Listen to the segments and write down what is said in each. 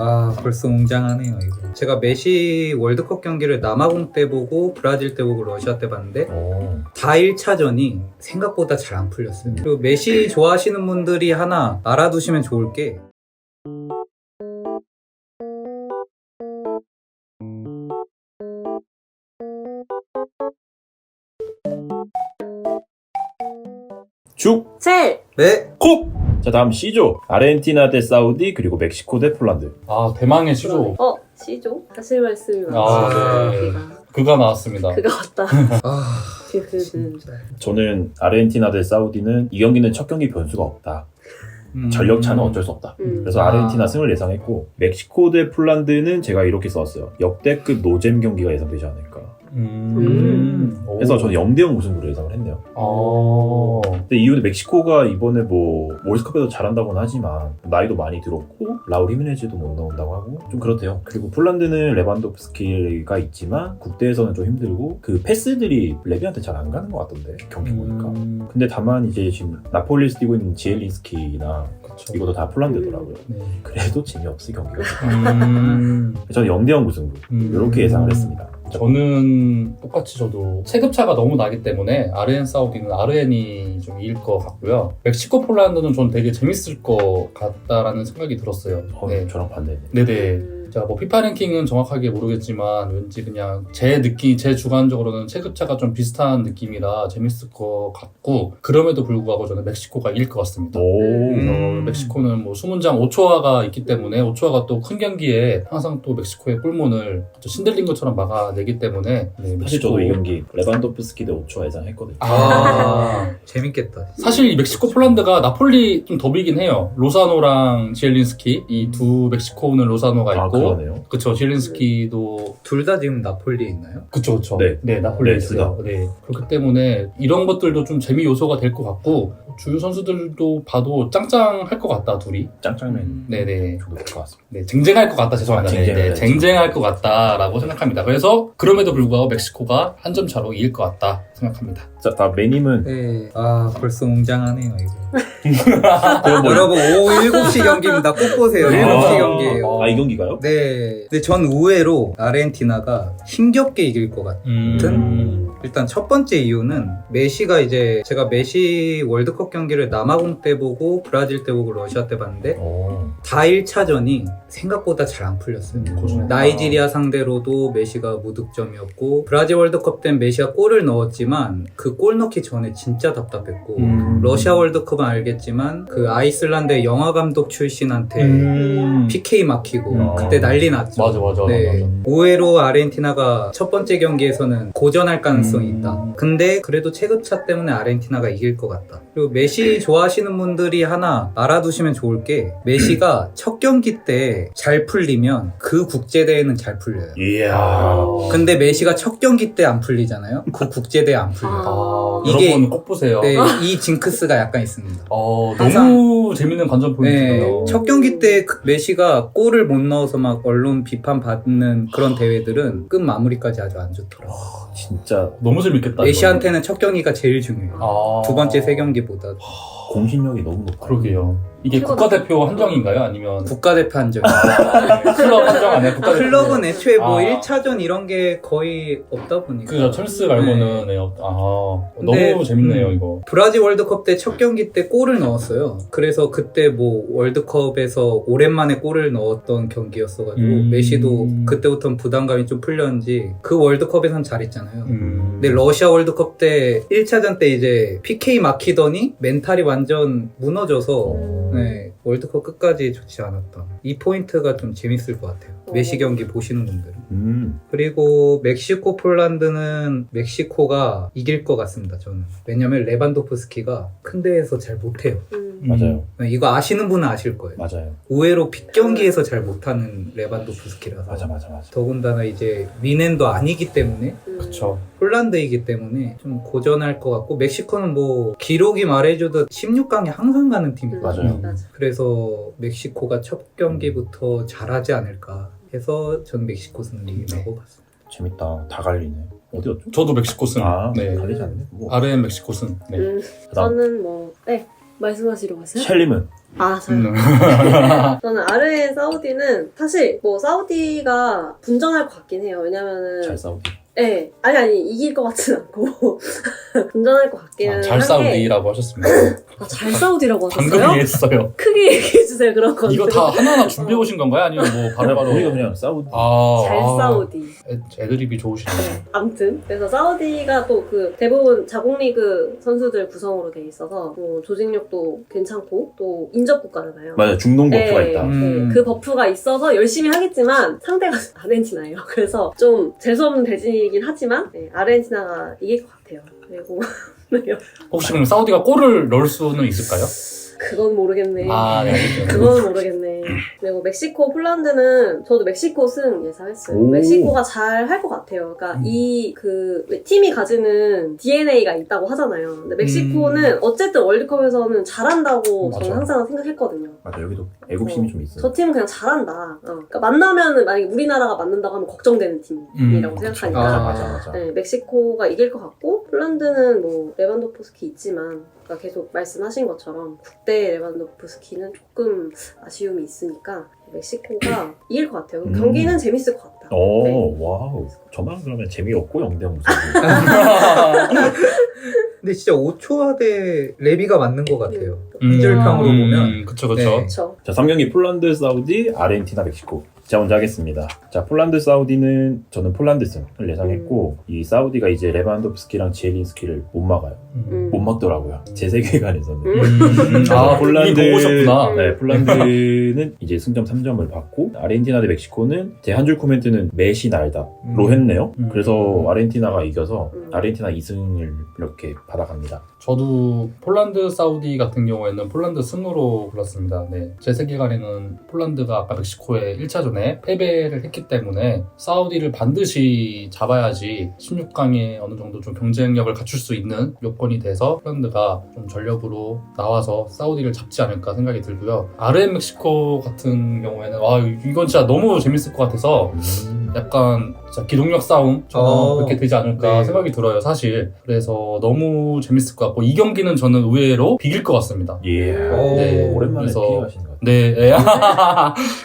아, 벌써 웅장하네요, 이거. 제가 메시 월드컵 경기를 남아공 때 보고 브라질 때 보고 러시아 때 봤는데 다 1차전이 생각보다 잘 안 풀렸어요. 그리고 메시 좋아하시는 분들이 하나 알아두시면 좋을 게 죽! 셀! 네? 콕! 자, 다음 C조. 아르헨티나 대 사우디, 그리고 멕시코 대 폴란드. 아, 대망의 시조. C조? 다시 말씀이 아, 네. 그가 나왔습니다. 그가 왔다. 아, 그. 저는 아르헨티나 대 사우디는 이 경기는 첫 경기 변수가 없다. 전력 차는 어쩔 수 없다. 그래서 아르헨티나 승을 예상했고, 멕시코 대 폴란드는 제가 이렇게 썼어요. 역대급 노잼 경기가 예상되지 않을까. 그래서 저는 0대0 무승부로 예상을 했네요. 근데 이유는 멕시코가 이번에 뭐 월드컵에도 잘한다고는 하지만 나이도 많이 들었고 라울 히메네즈도 못 나온다고 하고 좀 그렇대요. 그리고 폴란드는 레반도프스키가 있지만 국대에서는 좀 힘들고 그 패스들이 레비한테 잘 안 가는 것 같던데 경기 보니까. 근데 다만 이제 지금 나폴리에서 뛰고 있는 지엘린스키나 그쵸. 이것도 다 폴란드더라고요. 네. 그래도 재미없을 경기가 음. 저는 0대0 무승부 이렇게 예상을 했습니다. 저는 똑같이 저도 체급차가 너무 나기 때문에 아르헨 사우디는 아르헨이 좀 이길 것 같고요. 멕시코 폴란드는 전 되게 재밌을 것 같다라는 생각이 들었어요. 네. 저랑 반대네. 네네. 제가 뭐 피파 랭킹은 정확하게 모르겠지만 왠지 그냥 제 느낌, 제 주관적으로는 체급차가 좀 비슷한 느낌이라 재밌을 것 같고 그럼에도 불구하고 저는 멕시코가 이길 것 같습니다. 멕시코는 뭐 수문장 오초아가 있기 때문에 오초아가 또 큰 경기에 항상 또 멕시코의 골문을 신들린 것처럼 막아내기 때문에 네, 사실 저도 이 경기 레반도프스키 대 오초아 예상했거든요. 재밌겠다. 사실 이 멕시코 폴란드가 나폴리 좀 더비긴 해요. 로사노랑 지엘린스키 이 두 멕시코는 로사노가 있고 그러네요. 그쵸. 지엘린스키도 둘 다 지금 나폴리에 있나요? 그쵸. 네. 나폴리에 네, 있어요. 네. 그렇기 때문에 이런 것들도 좀 재미 요소가 될 것 같고 주요 선수들도 봐도 짱짱할 것 같다 둘이. 짱짱맨. 네네. 좋을 것 같습니다. 네, 쟁쟁할 것 같다. 죄송합니다. 네, 쟁쟁할 것 같다라고 생각합니다. 그래서 그럼에도 불구하고 멕시코가 한 점 차로 이길 것 같다 생각합니다. 자, 다음 매님은 네. 아, 벌써 웅장하네요, 이거. 그럼 뭐 여러분, 오후 7시 경기입니다. 꼭 보세요. 7시 경기예요. 이 경기가요? 네. 근데 전 의외로 아르헨티나가 힘겹게 이길 것 같은 일단 첫 번째 이유는 메시가 이제 제가 메시 월드컵 경기를 남아공 때 보고 브라질 때 보고 러시아 때 봤는데 다 1차전이 생각보다 잘 안 풀렸어요. 나이지리아 상대로도 메시가 무득점이었고 브라질 월드컵 때는 메시가 골을 넣었지만 그 골 넣기 전에 진짜 답답했고 러시아 월드컵은 알겠지만 그 아이슬란드의 영화 감독 출신한테 PK 막히고 그때 난리 났죠. 맞아. 네. 의외로 아르헨티나가 첫 번째 경기에서는 고전할 가능성이 있다. 근데 그래도 체급차 때문에 아르헨티나가 이길 것 같다. 그리고 메시 좋아하시는 분들이 하나 알아두시면 좋을 게 메시가 첫 경기 때 잘 풀리면 그 국제대회는 잘 풀려요. 이야. 근데 메시가 첫 경기 때 안 풀리잖아요. 그 국제대회 안 풀려요. 이게- 여러분 꼭 보세요. 네, 이 징크스가 약간 있습니다. 너무 재밌는 관전 포인트예요. 네, 첫 경기 때 메시가 골을 못 넣어서 막 언론 비판받는 그런 대회들은 끝 마무리까지 아주 안 좋더라고요. 진짜 너무 재밌겠다. 메시한테는 첫 경기가 제일 중요해요. 두 번째 세 경기보다. 공신력이 너무 높아요. 그러게요. 이게 국가대표 한정인가요? 아니면 국가대표 한정. 클럽 한정 아니야? 국가대표. 클럽은 애초에 뭐 아. 1차전 이런 게 거의 없다 보니까. 그죠. 첼스 말고는 네. 근데, 너무 재밌네요 이거. 브라질 월드컵 때 첫 경기 때 골을 넣었어요. 그래서 그때 뭐 월드컵에서 오랜만에 골을 넣었던 경기였어가지고 메시도 그때부터 부담감이 좀 풀렸는지 그 월드컵에선 잘했잖아요. 근데 러시아 월드컵 때 1차전 때 이제 PK 막히더니 멘탈이 완전 무너져서 네, 월드컵 끝까지 좋지 않았다. 이 포인트가 좀 재밌을 것 같아요. 메시 경기 보시는 분들은. 그리고 멕시코 폴란드는 멕시코가 이길 것 같습니다. 저는. 왜냐면 레반도프스키가 큰 대회에서 잘 못해요. 맞아요. 이거 아시는 분은 아실 거예요. 맞아요. 의외로 빅 경기에서 잘 못하는 레반도프스키라서. 맞아. 더군다나 이제 미넨도 아니기 때문에 그쵸. 폴란드이기 때문에 좀 고전할 것 같고 멕시코는 뭐 기록이 말해주듯 16강에 항상 가는 팀이거든요. 맞아요. 그래서 멕시코가 첫 경기부터 잘하지 않을까 해서 전 멕시코 승리라고 봤습니다. 재밌다. 다 갈리네. 어디였죠? 저도 멕시코 승. 네. 갈리지 않네. 뭐. 아르헨 멕시코 승. 네. 저는 말씀하시려고 하세요? 셸림은 아, 저요? 저는 아르헨 사우디는 사실 뭐 사우디가 분전할 것 같긴 해요. 왜냐면은 잘 싸우기. 네. 아니 이길 것 같진 않고 분전할 것 같기는 잘 싸우기라고 하셨습니다. 잘 싸우디라고 방금 하셨어요? 이해했어요. 크게 얘기해주세요. 그런 건 이거 다 하나하나 준비해 오신 건가요? 아니면 뭐 바로바로 우리가 그냥 싸우기. 잘 싸우디. 애드립이 좋으시네요. 아무튼 그래서 사우디가 또 그 대부분 자국리그 선수들 구성으로 돼 있어서 조직력도 괜찮고 또 인접 국가잖아요. 맞아, 중동 버프가 네, 있다. 네, 그 버프가 있어서 열심히 하겠지만 상대가 아르헨티나예요. 그래서 좀 재수없는 대진이긴 하지만 아르헨티나가 이길 것 같아요. 그리고 혹시 그럼 사우디가 골을 넣을 수는 있을까요? 그건 모르겠네. 아, 네. 알겠습니다. 그건 모르겠네. 그리고 멕시코, 폴란드는 저도 멕시코 승 예상했어요. 오. 멕시코가 잘 할 것 같아요. 그러니까 팀이 가지는 DNA가 있다고 하잖아요. 근데 멕시코는 어쨌든 월드컵에서는 잘한다고 맞아. 저는 항상 생각했거든요. 맞아, 여기도 애국심이 좀 있어. 저 팀은 그냥 잘한다. 그러니까 만나면은 만약에 우리나라가 맞는다고 하면 걱정되는 팀이라고 생각하니까. 맞아. 네, 멕시코가 이길 것 같고 폴란드는 뭐 레반도프스키 있지만 아까 계속 말씀하신 것처럼 국대 레반도프스키는 조금 아쉬움이 있으니까 멕시코가 이길 것 같아요. 경기는 재밌을 것 같다. 오, 네. 와우. 저만 그러면 재미없고 0대0 무슨. 근데 진짜 오초아 대 레비가 맞는 것 같아요. 음. 이절평으로 보면. 그쵸. 네. 그렇죠. 자, 3경기 폴란드, 사우디, 아르헨티나, 멕시코. 자, 먼저 하겠습니다. 자, 폴란드, 사우디는 저는 폴란드 승을 예상했고 이 사우디가 이제 레반도프스키랑 지엘린스키를 못 막아요. 못 막더라고요. 제 세계관에서는. 폴란드 보고 오셨구나. 네, 폴란드는 이제 승점 3점을 받고 아르헨티나 대 멕시코는 제 한 줄 코멘트는 메시 날다로 했네요. 그래서 아르헨티나가 이겨서 아르헨티나 2승을 이렇게 받아갑니다. 저도 폴란드, 사우디 같은 경우에는 폴란드 승으로 골랐습니다. 네. 제 세계관에는 폴란드가 아까 멕시코에 1차전에 패배를 했기 때문에 사우디를 반드시 잡아야지 16강에 어느 정도 좀 경쟁력을 갖출 수 있는 요건이 돼서 폴란드가 좀 전력으로 나와서 사우디를 잡지 않을까 생각이 들고요. 아르헨 멕시코 같은 경우에는 이건 진짜 너무 재밌을 것 같아서 약간 진짜 기동력 싸움 그렇게 되지 않을까 네. 생각이 들어요, 사실. 그래서 너무 재밌을 것 같고 이 경기는 저는 의외로 비길 것 같습니다. 예. 네, 오랜만에 그래서- 피해가신 것 같아요. 네,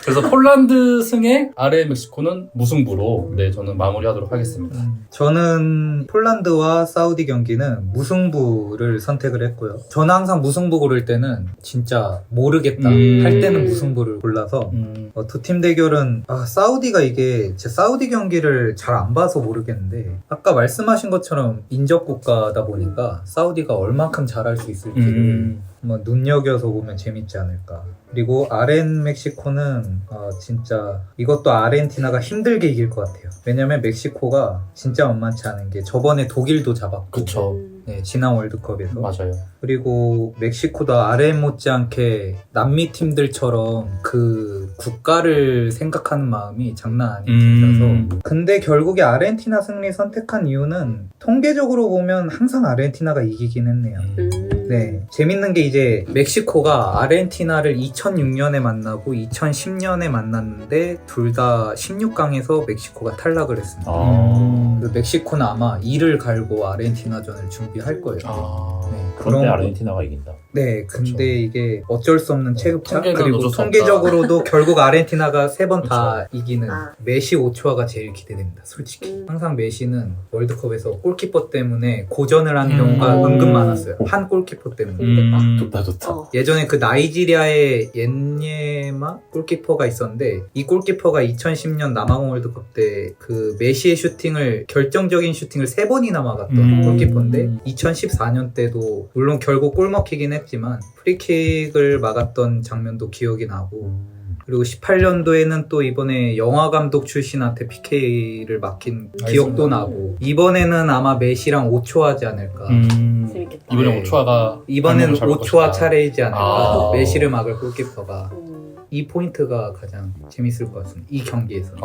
그래서 폴란드 승에 아르헨 멕시코는 무승부로 저는 마무리하도록 하겠습니다. 저는 폴란드와 사우디 경기는 무승부를 선택을 했고요. 저는 항상 무승부 고를 때는 진짜 모르겠다 할 때는 무승부를 골라서 두 팀 대결은 사우디가 이게 제 사우디 경기를 잘 안 봐서 모르겠는데 아까 말씀하신 것처럼 인접 국가다 보니까 사우디가 얼만큼 잘할 수 있을지를 한번 눈여겨서 보면 재밌지 않을까. 그리고 아르헨 멕시코는 진짜 이것도 아르헨티나가 힘들게 이길 것 같아요. 왜냐면 멕시코가 진짜 만만치 않은 게 저번에 독일도 잡았고 그쵸. 네, 지난 월드컵에서 맞아요. 그리고 멕시코도 아르헨 못지않게 남미 팀들처럼 그 국가를 생각하는 마음이 장난 아닌 팀이라서 근데 결국에 아르헨티나 승리 선택한 이유는 통계적으로 보면 항상 아르헨티나가 이기긴 했네요. 네, 재밌는 게 이제 멕시코가 아르헨티나를 2006년에 만나고 2010년에 만났는데 둘 다 16강에서 멕시코가 탈락을 했습니다. 그 멕시코는 아마 이를 갈고 아르헨티나전을 준비할 거예요. 네, 그런데 거- 아르헨티나가 이긴다. 네, 근데 그쵸. 이게 어쩔 수 없는 체급차 통계는 그리고 어쩔 수 없다. 통계적으로도 결국 아르헨티나가 3번 다 이기는 아. 메시 오초아가 제일 기대됩니다. 솔직히 항상 메시는 월드컵에서 골키퍼 때문에 고전을 하는 경우가 은근 많았어요. 한 골키퍼 때문에. 좋다. 예전에 그 나이지리아의 옌예마 골키퍼가 있었는데 이 골키퍼가 2010년 남아공 월드컵 때 그 메시의 슈팅을 결정적인 슈팅을 3번이나 막았던 골키퍼인데 2014년 때도 물론 결국 골 먹히긴 했지만 프리킥을 막았던 장면도 기억이 나고 그리고 18년도에는 또 이번에 영화 감독 출신한테 PK를 막힌 기억도 나고 이번에는 아마 메시랑 오초하지 않을까. 재밌겠다. 이번에 네. 오초아가 이번엔 잡을 오초아 것이다. 차례이지 않을까. 아. 메시를 막을 골키퍼가. 이 포인트가 가장 재밌을 것 같습니다. 이 경기에서는.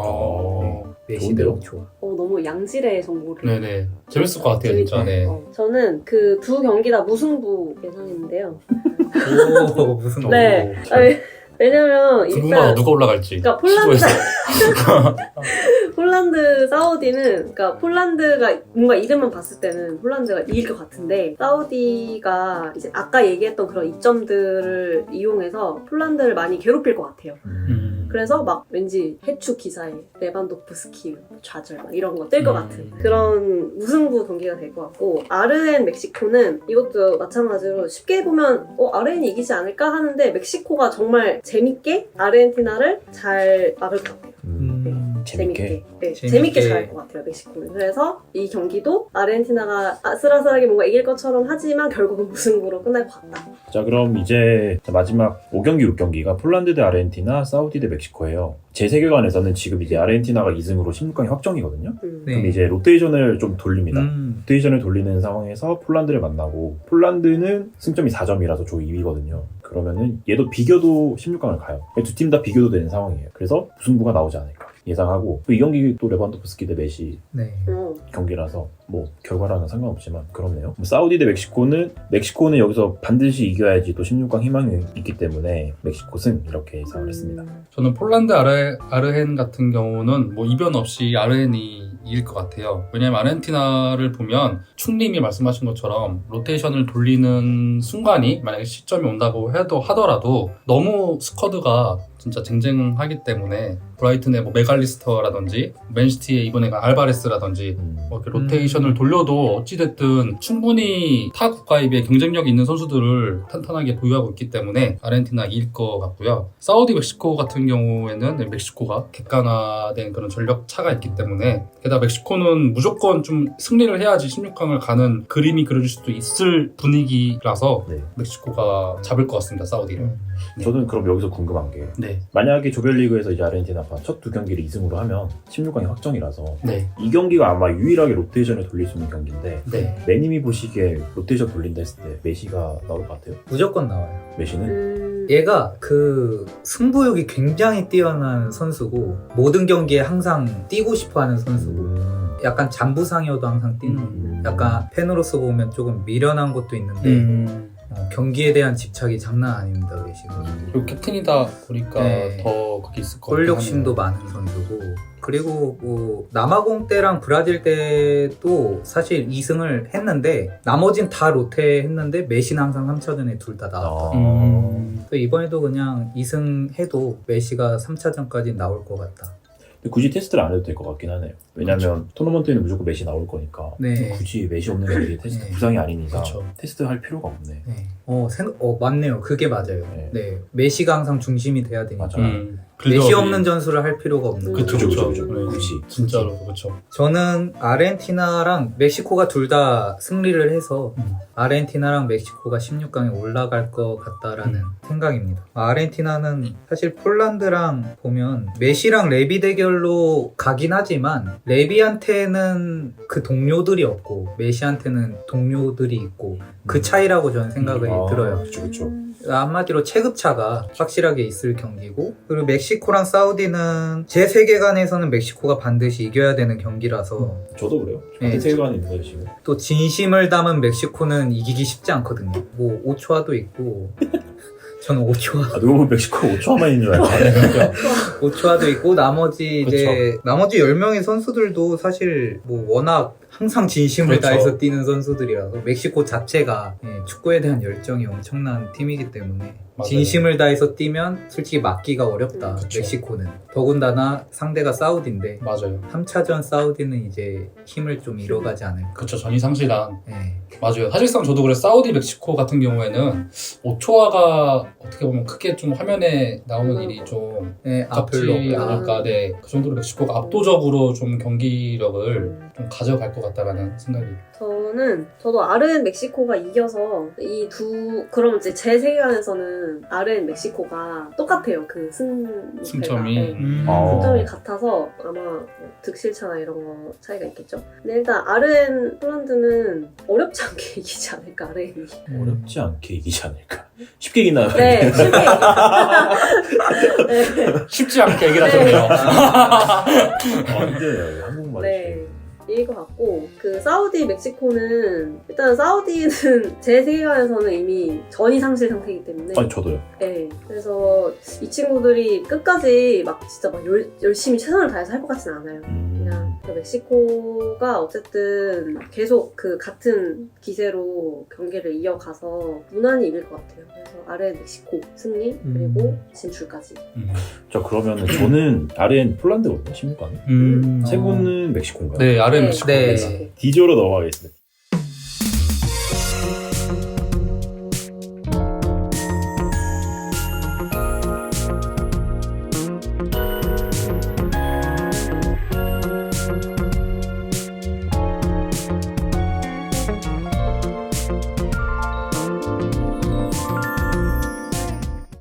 메시 대 좋은데요? 오초아. 너무 양질의 정보를. 네네. 재밌을 것 같아요, 진짜. 네. 저는 그 두 경기 다 무승부 예상했는데요. 오, 무슨 네. 오. 아니, 왜냐면 누군가 일단 누가 올라갈지. 그러니까 폴란드 시도했어요. 폴란드 사우디는 그러니까 폴란드가 뭔가 이름만 봤을 때는 폴란드가 이길 것 같은데 사우디가 이제 아까 얘기했던 그런 이점들을 이용해서 폴란드를 많이 괴롭힐 것 같아요. 그래서 막 왠지 해축 기사에 레반도프스키 좌절 막 이런 거 뜰 것 같은 그런 무승부 경기가 될 것 같고 아르헨 멕시코는 이것도 마찬가지로 쉽게 보면 아르헨이 이기지 않을까 하는데 멕시코가 정말 재밌게 아르헨티나를 잘 막을 것 같아요. 재밌게. 재밌게 잘할 것 같아요, 멕시코는. 그래서 이 경기도 아르헨티나가 아슬아슬하게 뭔가 이길 것처럼 하지만 결국은 무승부로 끝날 것 같다. 자, 그럼 이제 마지막 5경기, 6경기가 폴란드 대 아르헨티나, 사우디 대 멕시코예요. 제 세계관에서는 지금 이제 아르헨티나가 2승으로 16강이 확정이거든요. 네. 그럼 이제 로테이션을 좀 돌립니다. 로테이션을 돌리는 상황에서 폴란드를 만나고 폴란드는 승점이 4점이라서 조 2위거든요. 그러면은 얘도 비겨도 16강을 가요. 두 팀 다 비겨도 되는 상황이에요. 그래서 무승부가 나오지 않을까 예상하고 이 경기 또 레반도프스키 대 메시 네. 경기라서 뭐 결과랑은 상관없지만 그렇네요. 사우디 대 멕시코는 여기서 반드시 이겨야지 또 16강 희망이 있기 때문에 멕시코 승 이렇게 예상을 했습니다. 저는 폴란드 아르헨 같은 경우는 뭐 이변 없이 아르헨이 이길 것 같아요. 왜냐면 아르헨티나를 보면 충님이 말씀하신 것처럼 로테이션을 돌리는 순간이 만약에 시점이 온다고 하더라도 너무 스쿼드가 진짜 쟁쟁하기 때문에 브라이튼의 뭐 메갈리스터라든지 맨시티의 이번에가 알바레스라든지 뭐 이렇게 로테이션을 돌려도 어찌됐든 충분히 타 국가에 비해 경쟁력이 있는 선수들을 탄탄하게 보유하고 있기 때문에 아르헨티나 이길 것 같고요. 사우디 멕시코 같은 경우에는 멕시코가 객관화된 그런 전력 차가 있기 때문에 게다가 멕시코는 무조건 좀 승리를 해야지 16강을 가는 그림이 그려질 수도 있을 분위기라서 네. 멕시코가 잡을 것 같습니다. 사우디를. 네. 저는 그럼 여기서 궁금한 게 네. 만약에 조별리그에서 이제 아르헨티나가 첫 두 경기를 2승으로 하면 16강이 확정이라서 네. 이 경기가 아마 유일하게 로테이션을 돌릴 수 있는 경기인데 네. 매님이 보시기에 로테이션 돌린다 했을 때 메시가 나올 것 같아요? 무조건 나와요. 메시는? 얘가 그 승부욕이 굉장히 뛰어난 선수고 모든 경기에 항상 뛰고 싶어하는 선수고 약간 잠부상이어도 항상 뛰는 약간 팬으로서 보면 조금 미련한 것도 있는데 경기에 대한 집착이 장난 아닙니다. 메시는. 그리고 캡틴이다 보니까 네. 더 그게 있을 것 골 같아요. 욕심도 많은 선수고 그리고 뭐 남아공 때랑 브라질 때도 사실 2승을 했는데 나머진 다 로테 했는데 메시는 항상 3차전에 둘 다 나왔다. 그래서 이번에도 그냥 2승 해도 메시가 3차전까지 나올 것 같다. 굳이 테스트를 안 해도 될 것 같긴 하네요. 왜냐면 토너먼트에는 무조건 메시 나올 거니까 네. 굳이 메시 없는 경기 테스트 네. 부상이 아닌 이상 그쵸. 테스트 할 필요가 없네. 네. 맞네요. 그게 맞아요. 네. 네. 메시가 항상 중심이 돼야 되니까. 맞아. 메시 없는 전술을 할 필요가 없는 그쵸, 거죠. 그죠, 그쵸. 그죠. 네. 굳이. 진짜로 그렇죠. 저는 아르헨티나랑 멕시코가 둘 다 승리를 해서 아르헨티나랑 멕시코가 16강에 올라갈 것 같다라는 생각입니다. 아르헨티나는 사실 폴란드랑 보면 메시랑 레비 대결로 가긴 하지만 레비한테는 그 동료들이 없고 메시한테는 동료들이 있고 그 차이라고 저는 생각이 들어요. 그쵸, 그쵸. 한마디로 체급차가 확실하게 있을 경기고 그리고 멕시코랑 사우디는 제 세계관에서는 멕시코가 반드시 이겨야 되는 경기라서 저도 그래요. 네. 같은 세계관이 있는 거예요, 지금. 또 진심을 담은 멕시코는 이기기 쉽지 않거든요. 뭐 오초아도 있고 저는 오초아 누가 보면 멕시코 5초만 있는 줄 알고. 오초아도 있고 나머지 이제 그쵸. 나머지 10명의 선수들도 사실 뭐 워낙 항상 진심을 그렇죠. 다해서 뛰는 선수들이라서 멕시코 자체가 축구에 대한 열정이 엄청난 팀이기 때문에 맞아요. 진심을 다해서 뛰면 솔직히 막기가 어렵다. 그쵸. 멕시코는 더군다나 상대가 사우디인데 맞아요. 3차전 사우디는 이제 힘을 좀 잃어가지 않을까. 그쵸. 전이 상실한. 네. 맞아요. 사실상 저도 그래 사우디 멕시코 같은 경우에는 오초아가 어떻게 보면 크게 좀 화면에 나오는 일이 좀 네, 적지 별로 없다. 않을까. 네. 그 정도로 멕시코가 압도적으로 좀 경기력을 좀 가져갈 것 같다라는 생각이. 저도 아르헨 멕시코가 이겨서 그럼 이제 제 세계관에서는 아르헨 멕시코가 똑같아요. 그 승점이. 네. 승점이 같아서 아마 뭐 득실차나 이런 거 차이가 있겠죠. 근데 일단 아르헨 폴란드는 어렵지 않게 이기지 않을까, 아르헨이. 어렵지 않게 이기지 않을까. 쉽게 이기나요? 네, 쉽게 네. 쉽지 않게 얘기를 하셨네요. 근데 한국말이 네. 이길 것 같고 그 사우디 멕시코는 일단 사우디는 제 세계관에서는 이미 전이 상실 상태이기 때문에 아니 저도요. 네. 그래서 이 친구들이 끝까지 막 진짜 막 열심히 최선을 다해서 할 것 같진 않아요. 그냥 그 멕시코가 어쨌든 계속 그 같은 기세로 경기를 이어가서 무난히 이길 것 같아요. 그래서 아르헨 멕시코 승리 그리고 진출까지. 자 그러면은 저는 아르헨 폴란드거든요. 16강. 세 분은 멕시코인가요? 네, 아르헨 네. 멕시코. 네. D조로 넘어가겠습니다.